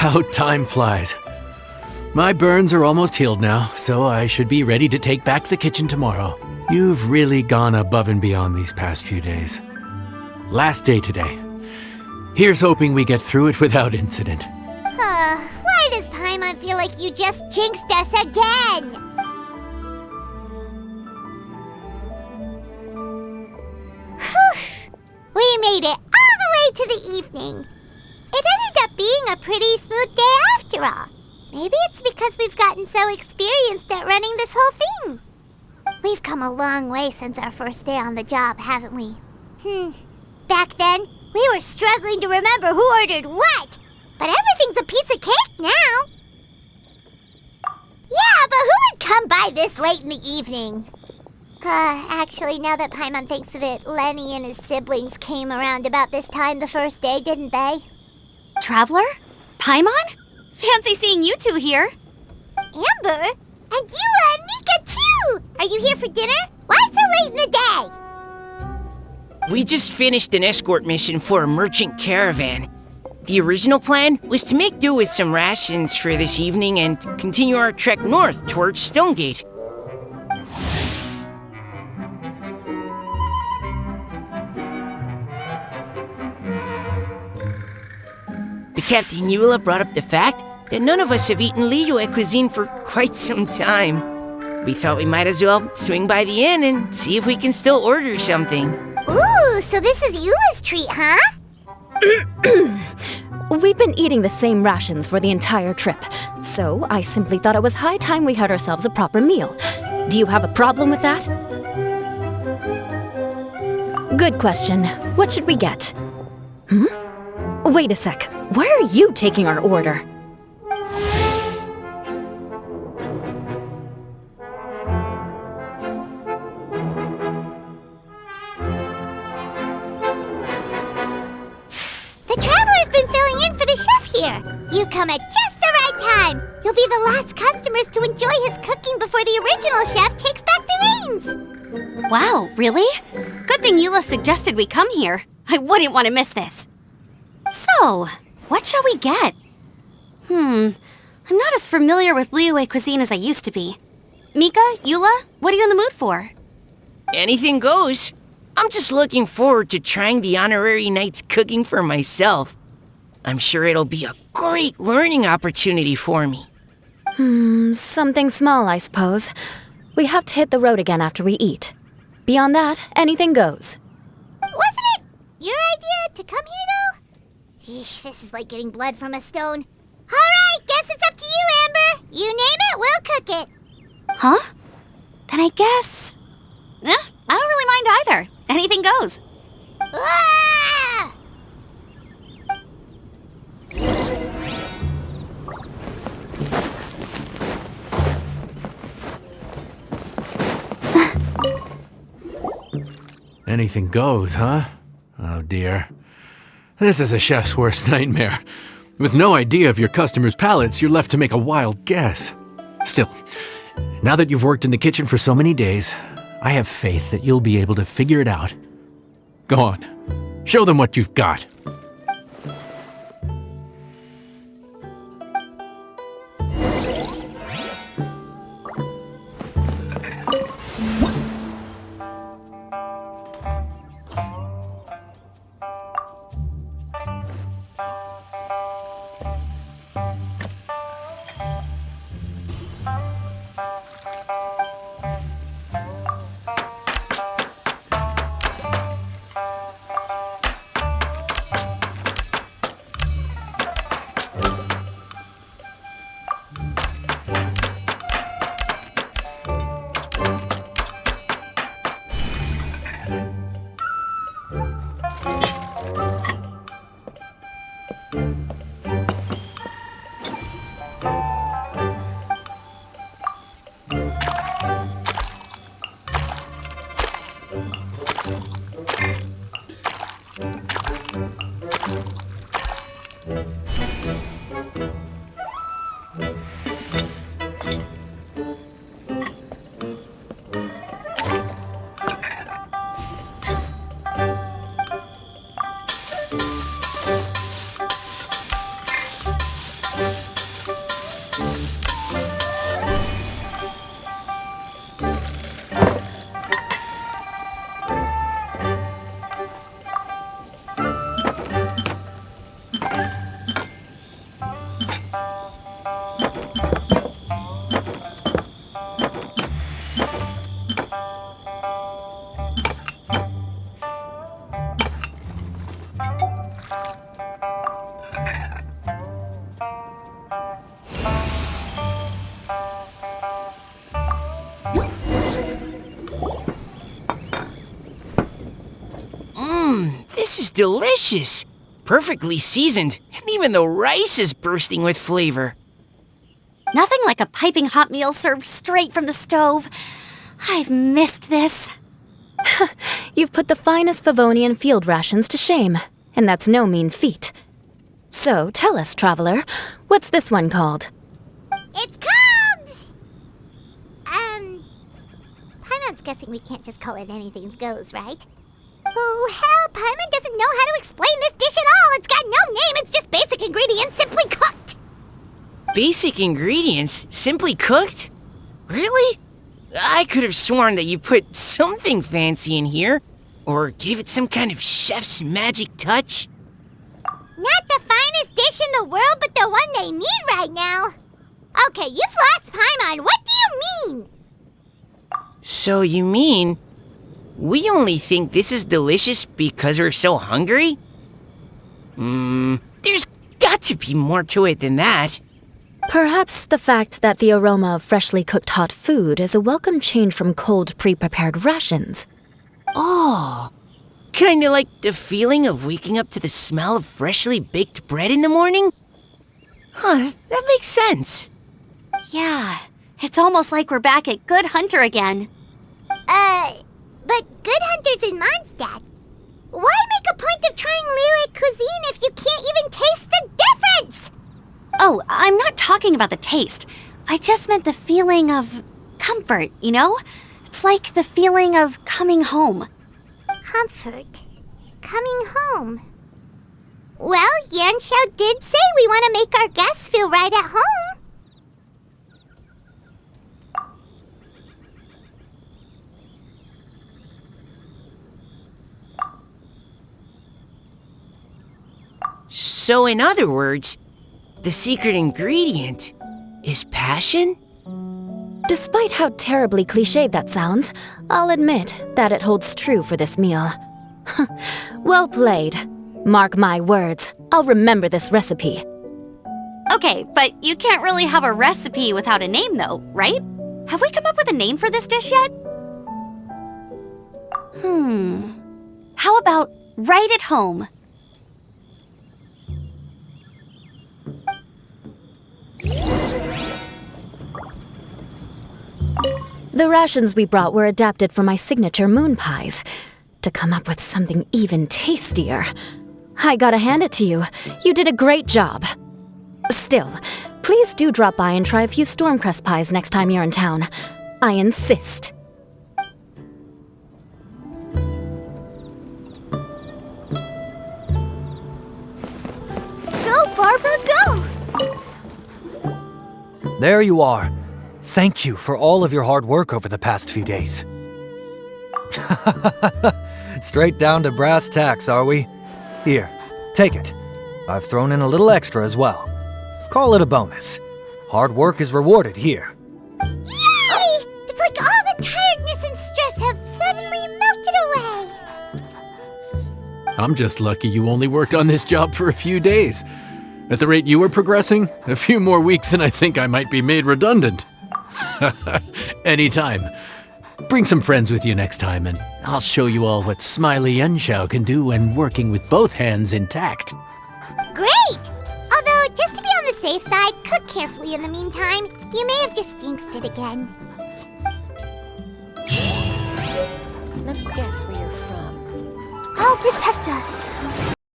How time flies. My burns are almost healed now, so I should be ready to take back the kitchen tomorrow. You've really gone above and beyond these past few days. Last day today. Here's hoping we get through it without incident. Why does Paimon feel like you just jinxed us again? Whew. We made it all the way to the evening. It ended up being a pretty smooth day after all. Maybe it's because we've gotten so experienced at running this whole thing. We've come a long way since our first day on the job, haven't we? Back then, we were struggling to remember who ordered what. But everything's a piece of cake now. Yeah, but who would come by this late in the evening? Actually, now that Paimon thinks of it, Lenny and his siblings came around about this time the first day, didn't they? Traveler? Paimon? Fancy seeing you two here. Amber? And Yula and Mika too! Are you here for dinner? Why so late in the day? We just finished an escort mission for a merchant caravan. The original plan was to make do with some rations for this evening and continue our trek north towards Stonegate. But Captain Eula brought up the fact that none of us have eaten Liyue cuisine for quite some time. We thought we might as well swing by the inn and see if we can still order something. Ooh, so this is Eula's treat, huh? We've been eating the same rations for the entire trip, so I simply thought it was high time we had ourselves a proper meal. Do you have a problem with that? Good question. What should we get? Wait a sec. Why are you taking our order? The Traveler's been filling in for the chef here. You come at just the right time. You'll be the last customers to enjoy his cooking before the original chef takes back the reins. Wow, really? Good thing Eula suggested we come here. I wouldn't want to miss this. So, what shall we get? I'm not as familiar with Liyue cuisine as I used to be. Mika, Eula, what are you in the mood for? Anything goes. I'm just looking forward to trying the honorary knight's cooking for myself. I'm sure it'll be a great learning opportunity for me. Something small, I suppose. We have to hit the road again after we eat. Beyond that, anything goes. Wasn't it your idea to come here, though? Eesh, this is like getting blood from a stone. All right, guess it's up to you, Amber. You name it, we'll cook it. Huh? Then I guess... I don't really mind either. Anything goes. Ah! Anything goes, huh? Oh dear. This is a chef's worst nightmare. With no idea of your customers' palates, you're left to make a wild guess. Still, now that you've worked in the kitchen for so many days, I have faith that you'll be able to figure it out. Go on. Show them what you've got. delicious. Perfectly seasoned, and even the rice is bursting with flavor. Nothing like a piping hot meal served straight from the stove. I've missed this. You've put the finest Favonian field rations to shame, and that's no mean feat. So, tell us, traveler, what's this one called? It's called... Paimon's guessing we can't just call it anything goes, right? Oh, hell, Paimon doesn't know how to explain this dish at all. It's got no name, it's just basic ingredients simply cooked. Basic ingredients? Simply cooked? Really? I could have sworn that you put something fancy in here, or gave it some kind of chef's magic touch. Not the finest dish in the world, but the one they need right now. Okay, you've lost Paimon. What do you mean? So you mean we only think this is delicious because we're so hungry? There's got to be more to it than that. Perhaps the fact that the aroma of freshly cooked hot food is a welcome change from cold, pre-prepared rations. Oh, kinda like the feeling of waking up to the smell of freshly baked bread in the morning? Huh, that makes sense. Yeah, it's almost like we're back at Good Hunter again. But Good Hunter's in Mondstadt. Why make a point of trying Liyue cuisine if you can't even taste the difference? Oh, I'm not talking about the taste. I just meant the feeling of comfort, you know? It's like the feeling of coming home. Comfort. Coming home. Well, Yanxiao did say we want to make our guests feel right at home. So in other words, the secret ingredient is passion? Despite how terribly cliched that sounds, I'll admit that it holds true for this meal. Well played. Mark my words, I'll remember this recipe. Okay, but you can't really have a recipe without a name though, right? Have we come up with a name for this dish yet? How about right at home? The rations we brought were adapted for my signature moon pies. To come up with something even tastier, I gotta hand it to you. You did a great job. Still, please do drop by and try a few Stormcrest pies next time you're in town. I insist. Go, Barbara, go! There you are. Thank you for all of your hard work over the past few days. Straight down to brass tacks, are we? Here, take it. I've thrown in a little extra as well. Call it a bonus. Hard work is rewarded here. Yay! It's like all the tiredness and stress have suddenly melted away. I'm just lucky you only worked on this job for a few days. At the rate you were progressing, a few more weeks and I think I might be made redundant. Anytime. Bring some friends with you next time and I'll show you all what Smiley Yanxiao can do when working with both hands intact. Great! Although, just to be on the safe side, cook carefully in the meantime. You may have just jinxed it again. Let me guess where you're from. I'll protect us.